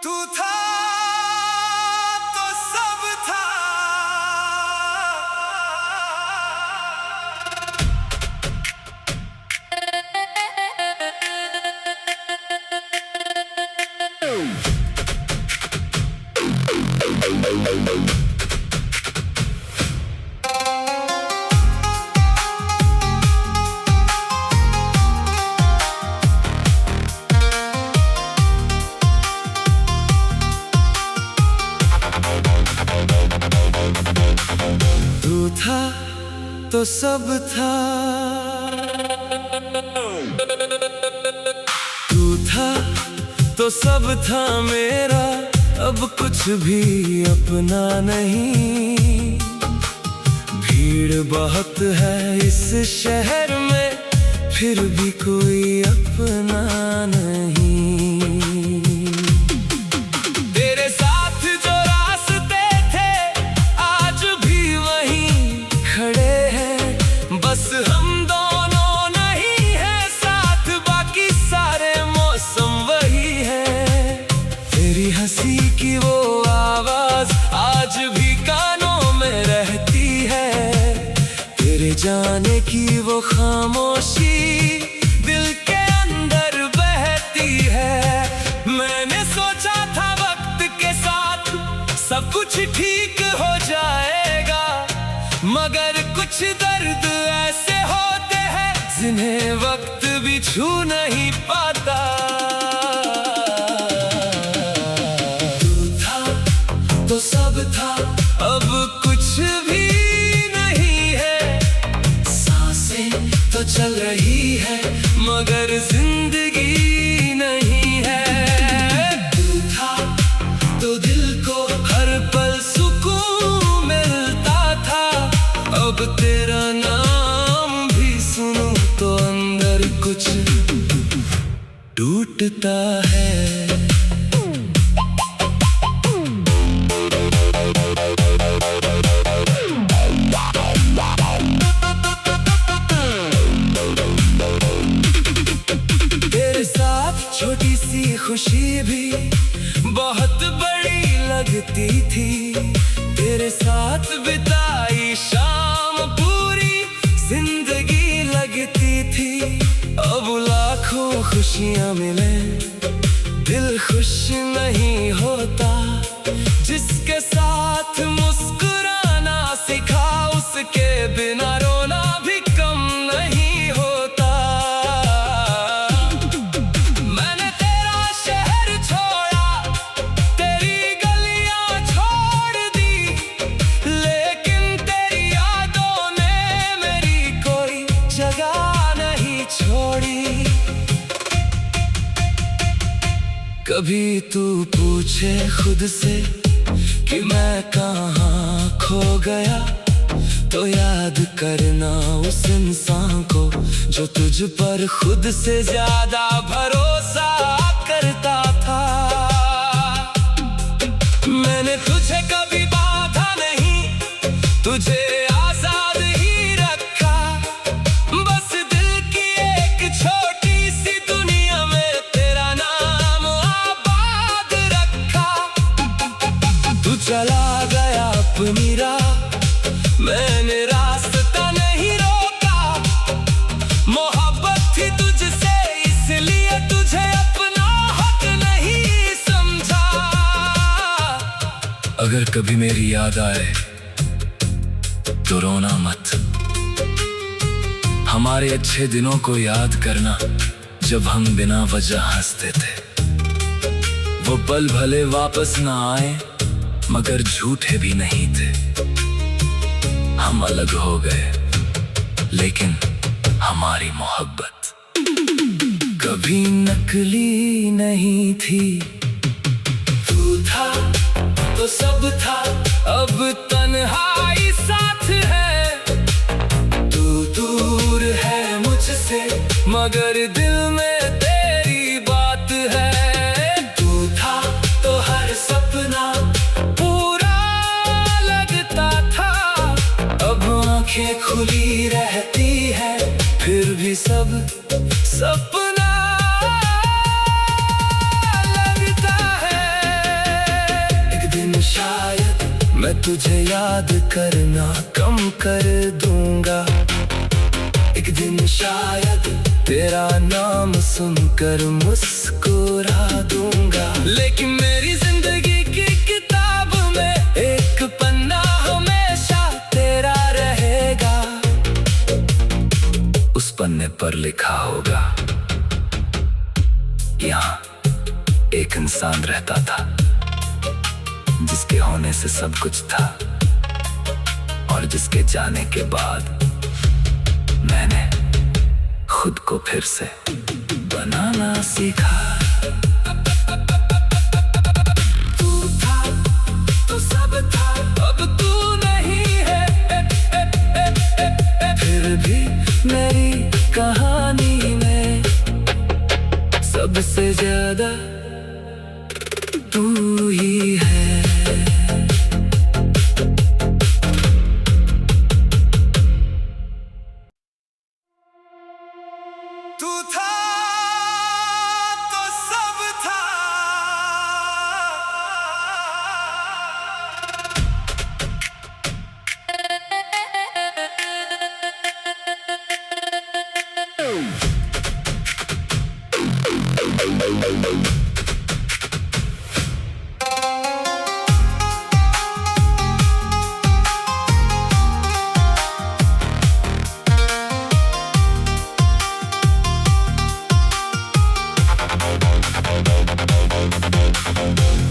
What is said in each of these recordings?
तू था तो सब था। तू था तो सब था। तू था तो सब था मेरा, अब कुछ भी अपना नहीं। भीड़ बहुत है इस शहर में, फिर भी कोई अपना नहीं। तेरे साथ जो रास्ते थे आज भी वहीं खड़े हैं, बस हम दोनों नहीं हैं साथ, बाकी सारे मौसम वही है। तेरी हंसी की वो आवाज आज भी कानों में रहती है, तेरे जाने की वो खामोशी दिल के अंदर बहती है। मैंने सोचा था वक्त के साथ सब कुछ ठीक हो जाएगा, मगर कुछ दर्द ऐसे होते हैं जिन्हें वक्त भी छू नहीं पाता। तू था तो सब था, अब कुछ भी नहीं है। सांसें तो चल रही है मगर जिंदगी नहीं है। तू था तो दिल को हर पल सुकून मिलता था, अब तेरा नाम भी सुनूं तो अंदर कुछ टूटता है। छोटी सी खुशी भी बहुत बड़ी लगती थी, तेरे साथ बिताई शाम पूरी जिंदगी लगती थी। अब लाखों खुशियां मिले दिल खुश नहीं होता, जिसके साथ मुस्कुराना सिखा उसके बिना रोना भी कम नहीं होता। कभी तू पूछे खुद से कि मैं कहाँ खो गया, तो याद करना उस इंसान को जो तुझ पर खुद से ज्यादा भरोसा करता था। मैंने तुझे कभी बांधा नहीं, तुझे आजाद ही रखा, बस दिल की एक छोटी सी दुनिया में तेरा नाम आबाद रखा। तू चला गया अपनी राह, मैंने रास्ता नहीं रोका, मोहब्बत थी तुझसे इसलिए तुझे अपना हक नहीं समझा। अगर कभी मेरी याद आए तो रोना मत, हमारे अच्छे दिनों को याद करना जब हम बिना वजह हंसते थे। वो पल भले वापस ना आए मगर झूठे भी नहीं थे। हम अलग हो गए लेकिन हमारी मोहब्बत कभी नकली नहीं थी। तू था तो सब था, अब तन्हाई साथ है। तू दूर है मुझसे मगर दिल में तेरी बात है। तू था तो हर सपना पूरा लगता था, अब आंखें खुली रहती है फिर भी सब सपना लगता है। तुझे याद करना कम कर दूंगा। एक दिन शायद तेरा नाम सुनकर मुस्कुरा दूंगा। लेकिन मेरी जिंदगी की किताब में एक पन्ना हमेशा तेरा रहेगा। उस पन्ने पर लिखा होगा, यहाँ एक इंसान रहता था जिसके होने से सब कुछ था, और जिसके जाने के बाद मैंने खुद को फिर से बनाना सीखा। तू था तो सब था, अब तू नहीं है। फिर भी मेरी कहानी में सबसे ज्यादा तू ही है। तू था तो सब था।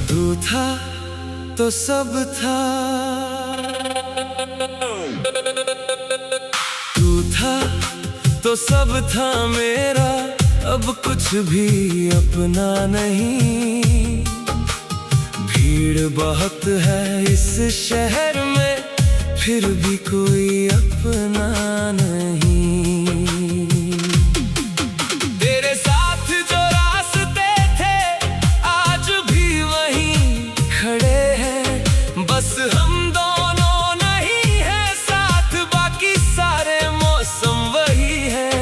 तू था तो सब था। तू था तो सब था मेरा, अब कुछ भी अपना नहीं। भीड़ बहुत है इस शहर में, फिर भी कोई अपना नहीं। तेरे साथ जो रास्ते थे आज भी वहीं खड़े हैं। बस हम दोनों नहीं है साथ, बाकी सारे मौसम वही है।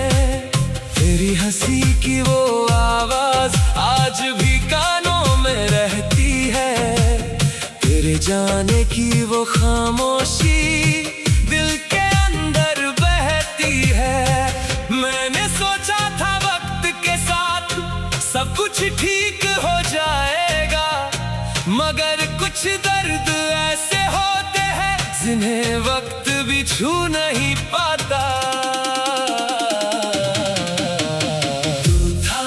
तेरी हंसी की वो आवाज आज भी कानों में रहती है। तेरे जाने की वो खामोशी दिल के अंदर बहती है। मैंने सोचा था वक्त के साथ सब कुछ ठीक हो जाएगा, मगर कुछ दर्द ऐसे होते हैं जिन्हें वक्त भी छू नहीं पाता। तू था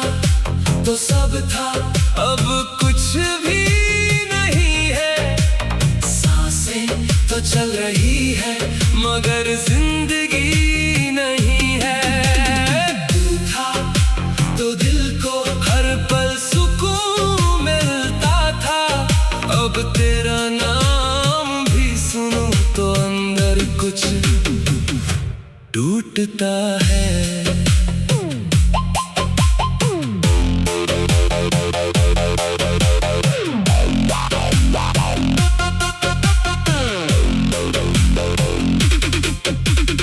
तो सब था, अब कुछ भी नहीं है। सांसें तो चल रही है मगर जिंदगी नहीं है। तू था तो दिल को हर पल सुकून मिलता था, अब तेरा नाम भी सुनूं तो अंदर कुछ टूटता है।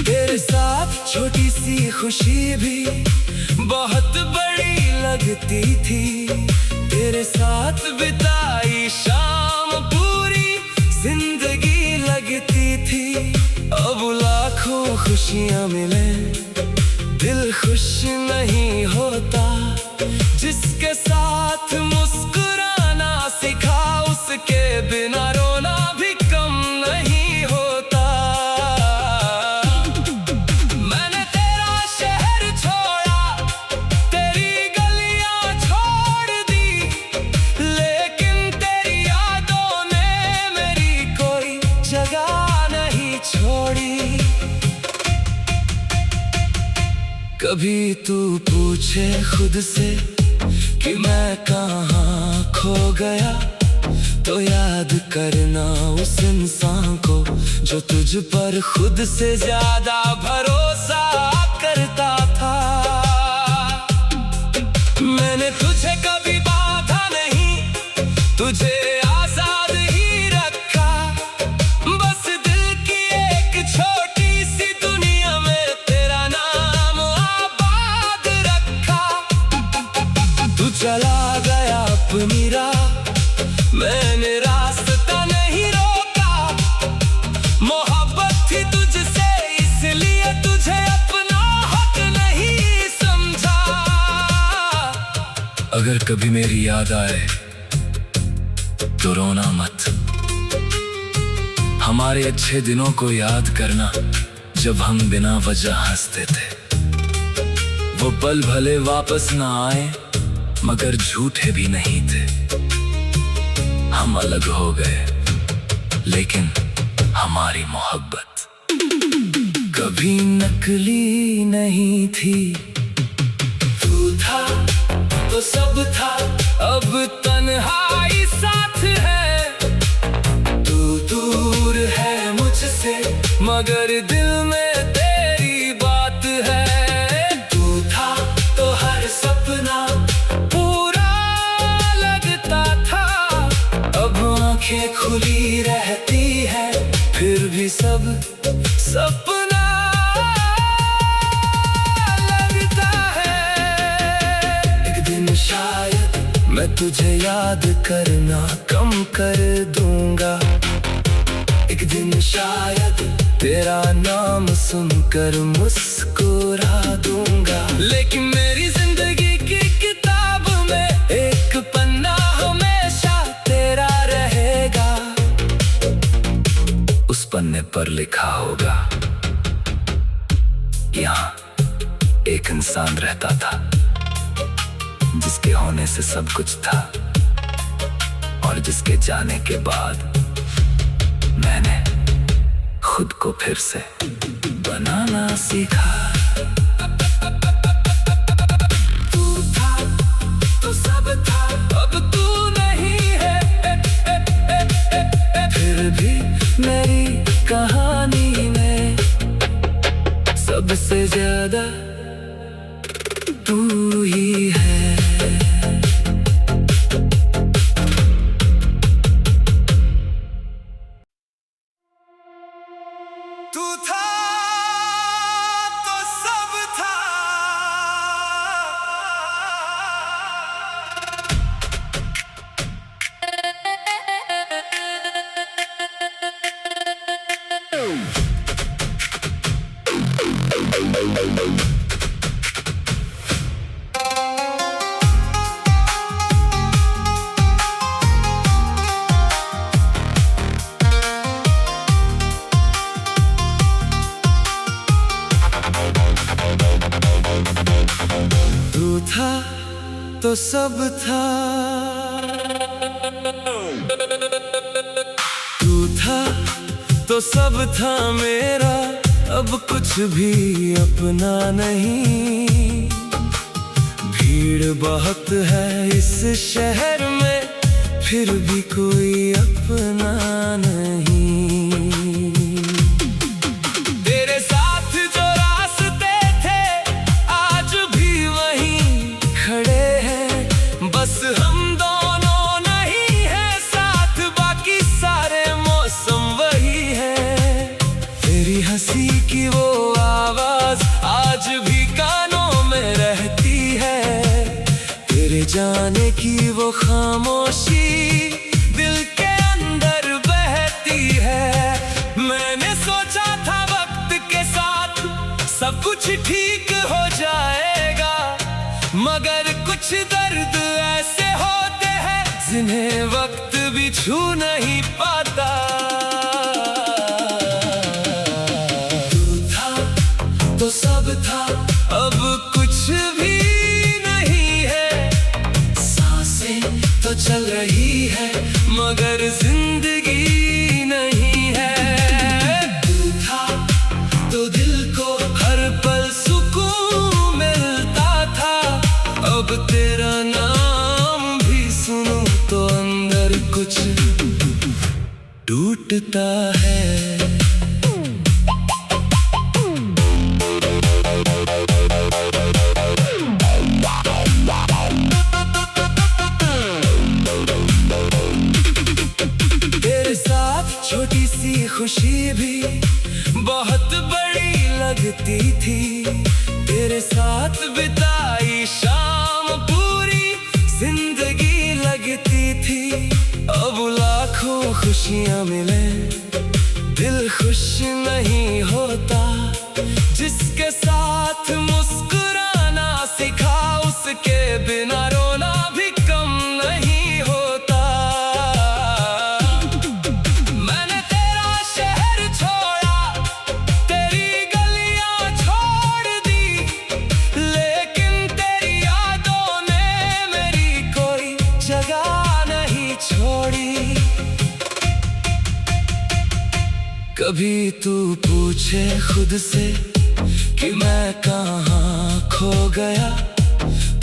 तेरे साथ छोटी सी खुशी भी बहुत बड़ी लगती थी। तेरे साथ बिताई शाम पूरी जिंदगी लगती थी। अब लाखों खुशियां मिले दिल खुश नहीं होता। जिसके साथ मुस्कुराना सिखा उसके बिना रोना भी कम नहीं होता। मैंने तेरा शहर छोड़ा, तेरी गलियां छोड़ दी, लेकिन तेरी यादों ने मेरी कोई जगह नहीं छोड़ी। कभी तू पूछे खुद से कि मैं कहाँ खो गया, तो याद करना उस इंसान को जो तुझ पर खुद से ज्यादा भरोसा करता था। मैंने तुझे कभी बाधा नहीं, तुझे आजाद ही रखा। बस दिल की एक छोटी सी दुनिया में तेरा नाम आबाद रखा। तू चला गया अपनी राह, मैंने रास्ता नहीं रोका। अगर कभी मेरी याद आए तो रोना मत। हमारे अच्छे दिनों को याद करना, जब हम बिना वजह हंसते थे। वो पल भले वापस ना आए, मगर झूठे भी नहीं थे। हम अलग हो गए, लेकिन हमारी मोहब्बत कभी नकली नहीं थी। तू था तो सब था, अब तन्हाई साथ है। तू दूर है मुझसे, मगर दिल में तेरी बात है। तू था तो हर सपना पूरा लगता था। अब आंखें खुली रहती है, फिर भी सब सपना लगता है। एक दिन शायद मैं तुझे याद करना कम कर दूंगा। एक दिन शायद तेरा नाम सुनकर मुस्कुरा दूंगा। लेकिन मेरी जिंदगी की किताब में एक पन्ना हमेशा तेरा रहेगा। उस पन्ने पर लिखा होगा, यहाँ एक इंसान रहता था, जिसके होने से सब कुछ था, और जिसके जाने के बाद मैंने खुद को फिर से बनाना सीखा। तू था तो सब था, अब तू नहीं है। फिर भी मेरी कहानी में सबसे ज्यादा तू ही है। तू था तो सब था। तू था तो सब था। तू था तो सब था मेरा, अब कुछ भी अपना नहीं। भीड़ बहुत है इस शहर में, फिर भी कोई अपना नहीं। तेरे साथ जो रास्ते थे आज भी वहीं खड़े हैं। बस हम दोनों नहीं है साथ, बाकी सारे मौसम वही है। तेरी हंसी की वो आवाज आज भी कानों में रहती है। तेरे जाने की वो खामोशी दिल के अंदर बहती है। मैंने सोचा था वक्त के साथ सब कुछ ठीक हो जाएगा, मगर कुछ दर्द ऐसे होते हैं जिन्हें वक्त भी छू नहीं पाता। तू था तो सब था, अब कुछ भी नहीं है। सांसें तो चल रही है, मगर जिंदगी नहीं है। तू था तो दिल को हर पल सुकून मिलता था। अब तेरा नाम भी सुनूं तो अंदर कुछ टूटता है। तेरे साथ छोटी सी खुशी भी बहुत बड़ी लगती थी। तेरे साथ बिताई शाम पूरी जिंदगी लगती थी। अब लाखों खुशियां मिले, दिल खुश नहीं होता। जिसके साथ मुस्कुराना सिखा, उसके बिना रोना कभी तू पूछे खुद से कि मैं कहाँ खो गया,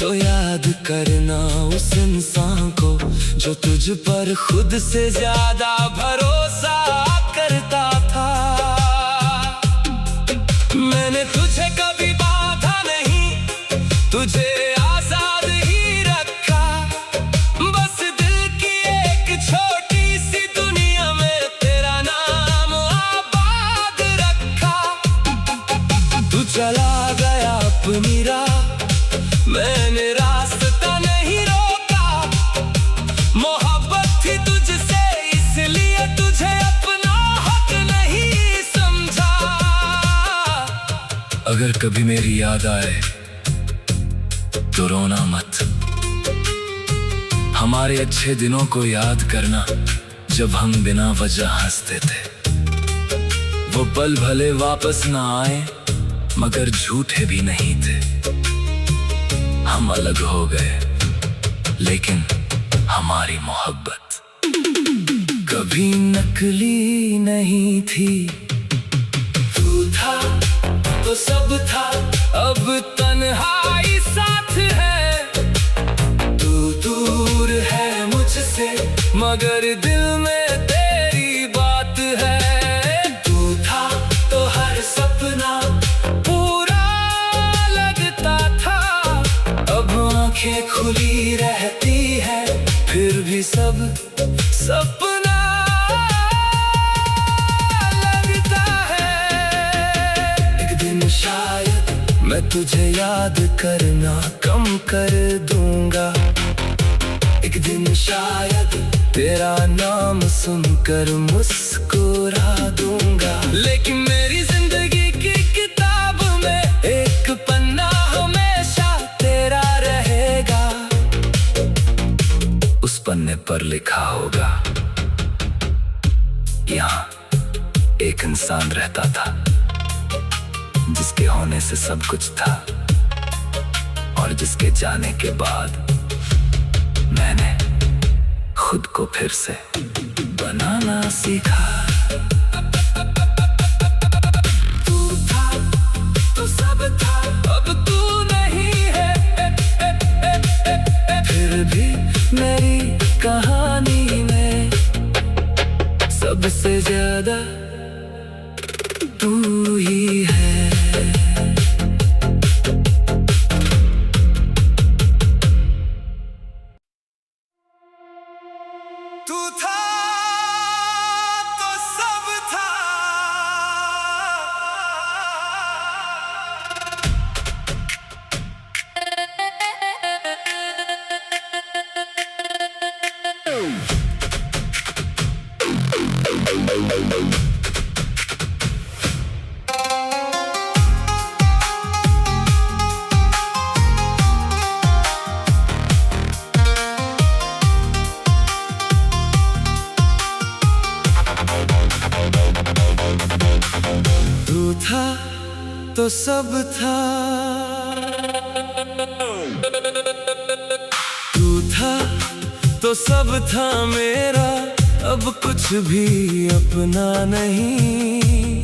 तो याद करना उस इंसान को जो तुझ पर खुद से ज्यादा भरोसा करता था। मैंने तुझे कभी बांधा नहीं, तुझे आजाद ही रखा, बस दिल की एक छोटी सी दुनिया में तेरा नाम आबाद रखा। तू चला गया अपनी राह, मैंने रास्ता नहीं रोका, मोहब्बत थी तुझसे इसलिए तुझे अपना हक नहीं समझा। अगर कभी मेरी याद आए तो रोना मत, हमारे अच्छे दिनों को याद करना जब हम बिना वजह हंसते थे। वो पल भले वापस ना आए मगर झूठे भी नहीं थे। हम अलग हो गए लेकिन हमारी मोहब्बत कभी नकली नहीं थी। तू था तो सब था, अब तन्हाई साथ है। तू दूर है मुझसे मगर दिल में तेरी बात है। तू था तो हर सपना पूरा लगता था, अब आंखें खुली रहती है फिर भी सब सपना लगता है। एक दिन शायद मैं तुझे याद करना कम कर दूंगा, एक दिन शायद तेरा नाम सुनकर मुस्कुरा दूंगा। लेकिन मेरी जिंदगी की किताब में एक पन्ना हमेशा तेरा रहेगा। उस पन्ने पर लिखा होगा, यहाँ एक इंसान रहता था जिसके होने से सब कुछ था, और जिसके जाने के बाद मैंने खुद को फिर से बनाना सीखा। तू था तो सब था, अब तू नहीं है, फिर भी मेरी कहानी में सबसे ज्यादा तू ही है। तू था तो सब था, तू था तो सब था। तू था तो सब था मेरा, अब कुछ भी अपना नहीं।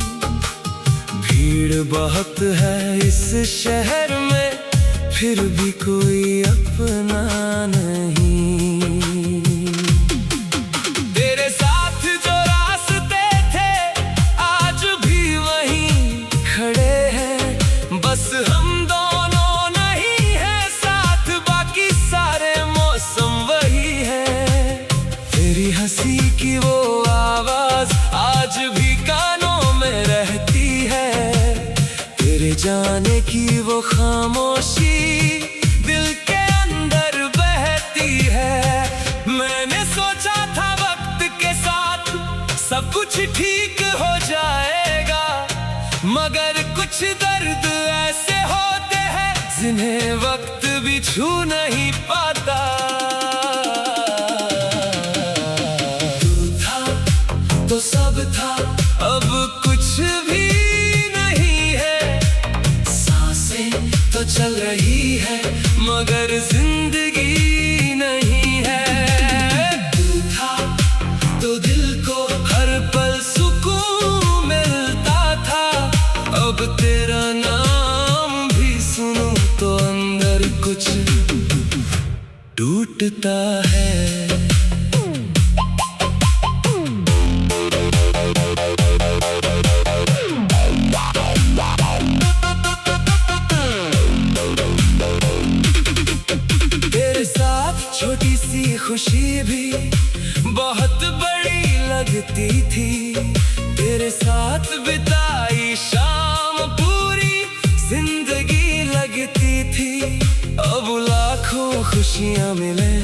भीड़ बहुत है इस शहर में, फिर भी कोई अपना नहीं। तेरे साथ जो रास्ते थे आज भी वहीं खड़े हैं, बस हम दोनों नहीं है साथ, बाकी सारे मौसम वही है। तेरी हंसी की वो आवाज आज भी कानों में रहती है, तेरे जाने की वो खामोशी दिल के अंदर बहती है। मैंने सोचा था वक्त के साथ सब कुछ ठीक हो जाएगा, मगर कुछ दर्द ऐसे होते हैं जिन्हें वक्त भी छू नहीं पाता। तू था तो सब था, अब कुछ भी नहीं है। सांसें तो चल रही है मगर जिंदगी नहीं है। तू था तो दिल को हर पल सुकून मिलता है। तेरे साथ छोटी सी खुशी भी बहुत बड़ी लगती थी। तेरे साथ बिताई शाम पूरी जिंदगी लगती थी। अब लाखों खुशियां मिले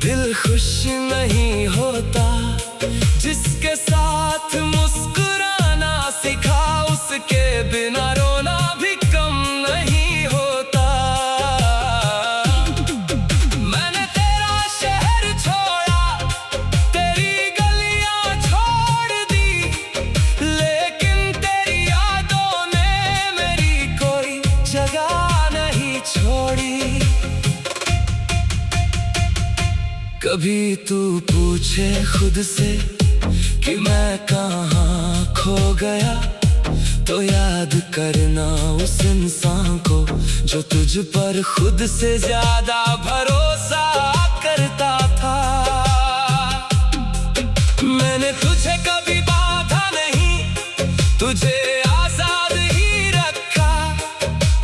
दिल खुश नहीं होता। जिसके साथ मुस्कुराना सिखा उसके बिना रोना भी कम नहीं होता। मैंने तेरा शहर छोड़ा, तेरी गलियां छोड़ दी, लेकिन तेरी यादों ने मेरी कोई जगह नहीं छोड़ी। कभी तू पूछे खुद से कि मैं कहाँ खो गया, तो याद करना उस इंसान को जो तुझ पर खुद से ज्यादा भरोसा करता था। मैंने तुझे कभी बांधा नहीं, तुझे आजाद ही रखा।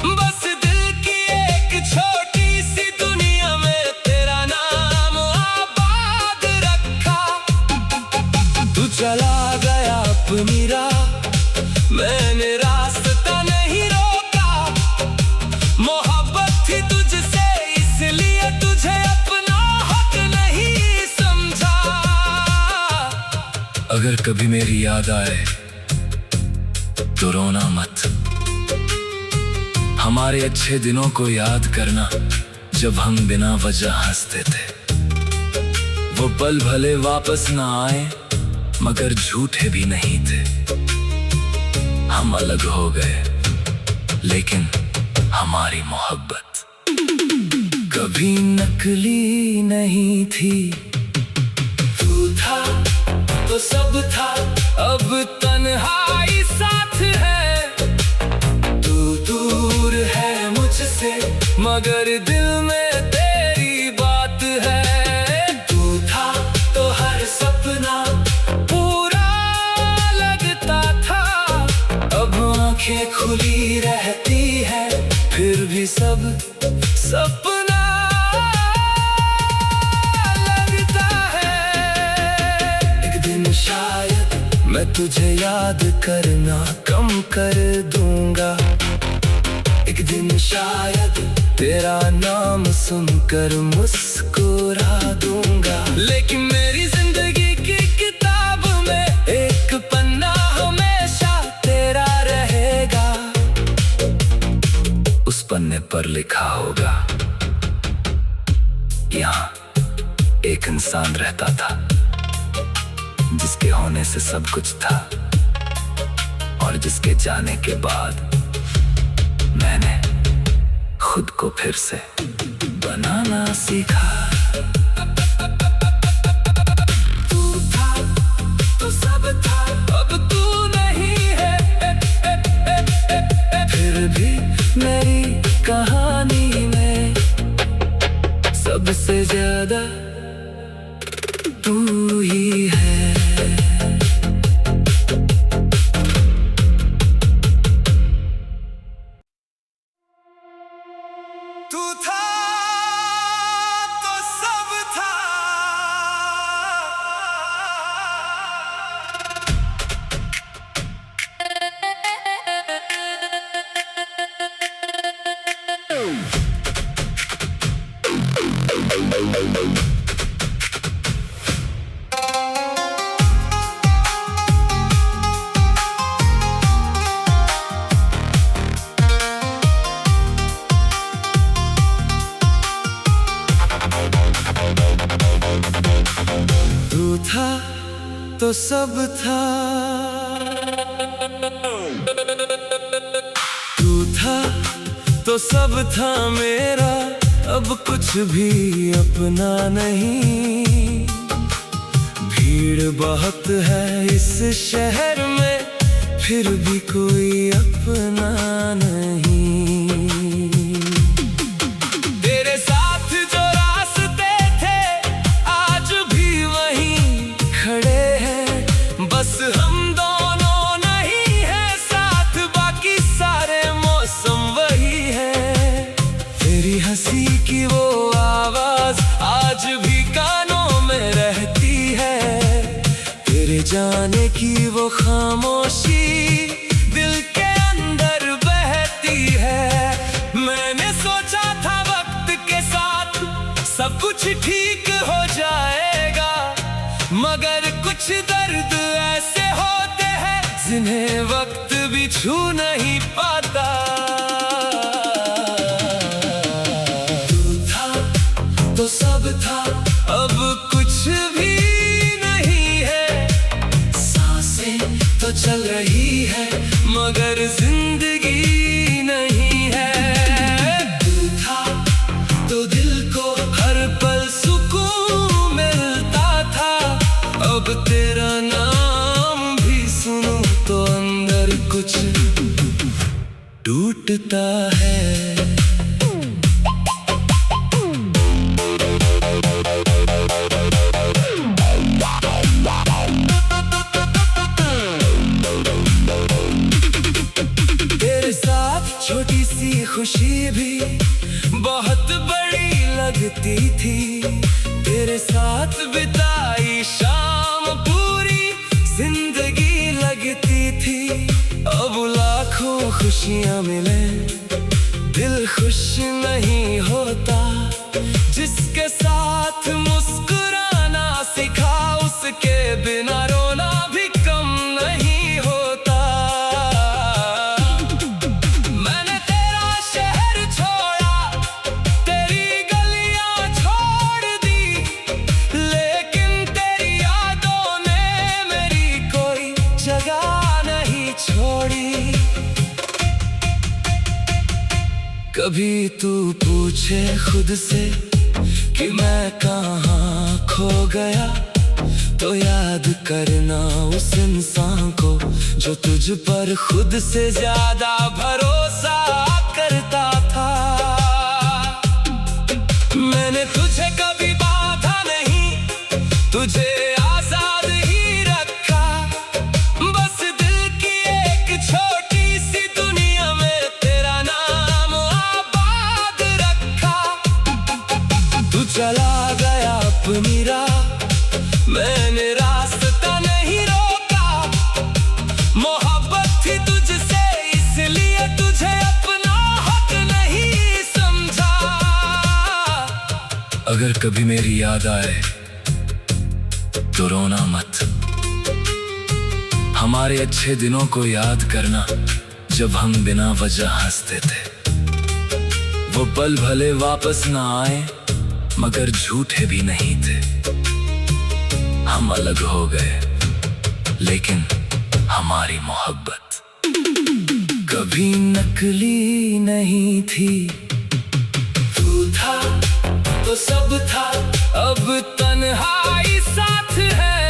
बस दिल की एक छोटी सी दुनिया में तेरा नाम आबाद रखा। तू चला गया अपनी राह, मैंने रास्ता नहीं रोका। मोहब्बत थी तुझसे इसलिए तुझे अपना हक नहीं समझा। अगर कभी मेरी याद आए तो रोना मत। हमारे अच्छे दिनों को याद करना जब हम बिना वजह हंसते थे। वो पल भले वापस ना आए मगर झूठे भी नहीं थे। हम अलग हो गए लेकिन हमारी मोहब्बत कभी नकली नहीं थी। तू था तो सब था, अब तन्हाई साथ है। तू दूर है मुझसे मगर दिल में तेरी बात है। तू था तो हर सपना पूरा लगता था। अब आंखें खुली रहती है फिर भी सब सपना लगता है। एक दिन शायद मैं तुझे याद करना कम कर दूंगा। एक दिन शायद तेरा नाम सुनकर मुस्कुरा दूंगा। लेकिन मेरी जिंदगी की किताब में एक पन्ना हमेशा तेरा रहेगा। उस पन्ने पर लिखा होगा, यहाँ एक इंसान रहता था जिसके होने से सब कुछ था, और जिसके जाने के बाद मैंने खुद को फिर से बनाना सीखा। तू था तो सब था, अब तू नहीं है। फिर भी मेरी कहानी में सबसे ज्यादा तू ही है। तू था तो सब था। तू था तो सब था। तू था तो सब था मेरा, अब कुछ भी अपना नहीं। भीड़ बहुत है इस शहर में, फिर भी कोई अपना नहीं। तेरे साथ जो रास्ते जाने की वो खामोशी दिल के अंदर बहती है। मैंने सोचा था वक्त के साथ सब कुछ ठीक हो जाएगा, मगर कुछ दर्द ऐसे होते हैं जिन्हें वक्त भी छू नहीं पाता। तू था तो सब था, अब कुछ भी नहीं है। सांसें तो चल रही है मगर जिंदगी नहीं है। तू था तो दिल को हर पल सुकून मिलता था, अब तेरा नाम भी सुनूं तो अंदर कुछ टूटता है। तेरे साथ छोटी सी खुशी भी बहुत बड़ी लगती थी। तेरे साथ बिताई शाम पूरी जिंदगी लगती थी। अब लाखों खुशियां मिले दिल खुश नहीं होता। जिसके साथ मुस्कुराना सिखा उसके बिना रोना भी कम नहीं होता। मैंने तेरा शहर छोड़ा, तेरी गलियां छोड़ दी, लेकिन तेरी यादों ने मेरी कोई जगह नहीं छोड़ी। कभी तू पूछे खुद से कि मैं कहाँ खो गया, तो याद करना उस इंसान को जो तुझ पर खुद से ज्यादा भरोसा करता था। मैंने तुझे कभी बाधा नहीं, तुझे आजाद ही रखा। बस दिल की एक छोटी सी दुनिया में तेरा नाम आबाद रखा। तू चला गया अपनी राह, मैंने रास्ता नहीं रोका। मोहब्बत थी तुझसे इसलिए तुझे अपना हक नहीं समझा। अगर कभी मेरी याद आए तो रोना मत। हमारे अच्छे दिनों को याद करना जब हम बिना वजह हंसते थे। वो पल भले वापस ना आए मगर झूठे भी नहीं थे। हम अलग हो गए लेकिन हमारी मोहब्बत कभी नकली नहीं थी। तू था तो सब था, अब तन्हाई साथ है।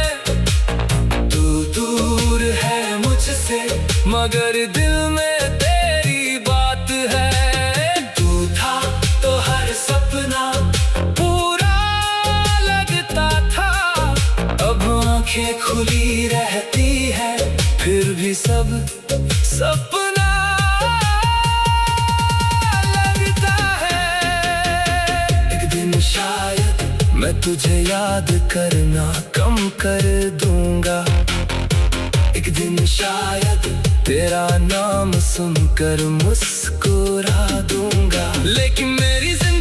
तू दूर है मुझसे मगर दिल में तेरी बात है। तू था तो हर सपना पूरा लगता था, अब आंखें खुली रहती है फिर भी सब सपना लगता है। एक दिन शायद मैं तुझे याद करना कम कर दूंगा। एक दिन शायद तेरा नाम सुनकर मुस्कुरा दूंगा। लेकिन मेरी जिंदगी